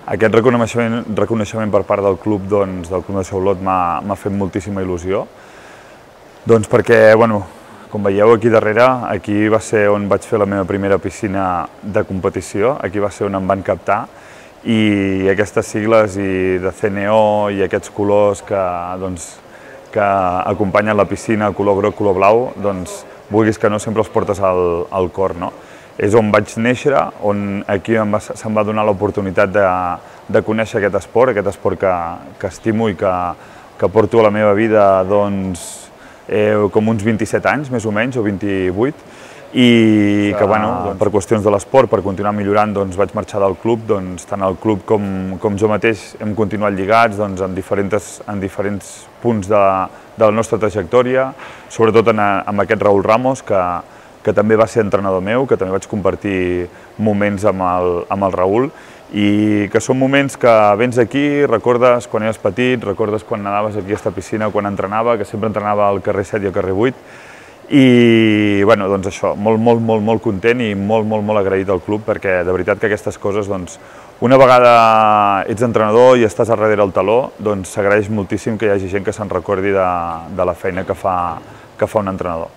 Aquest reconeixement per part del club de Saulot m'ha fet moltíssima il·lusió, perquè, com veieu aquí darrere, aquí va ser on vaig fer la meva primera piscina de competició, aquí va ser on em van captar, i aquestes sigles de CNO i aquests colors que acompanyen la piscina, color groc, color blau, vulguis que no, sempre els portes al cor. És on vaig néixer, on aquí se'm va donar l'oportunitat de conèixer aquest esport que estimo i que porto a la meva vida com uns 27 anys, més o menys, o 28, i que per qüestions de l'esport, per continuar millorant, vaig marxar del club, tant el club com jo mateix hem continuat lligats en diferents punts de la nostra trajectòria, sobretot amb aquest Raúl Ramos, que també va ser entrenador meu, que també vaig compartir moments amb el Raúl, i que són moments que vens aquí, recordes quan eres petit, recordes quan anaves aquí a aquesta piscina, quan entrenava, que sempre entrenava al carrer 7 i al carrer 8, i això, molt content i molt agraït al club, perquè de veritat que aquestes coses, una vegada ets entrenador i estàs a darrere el taló, s'agraeix moltíssim que hi hagi gent que se'n recordi de la feina que fa un entrenador.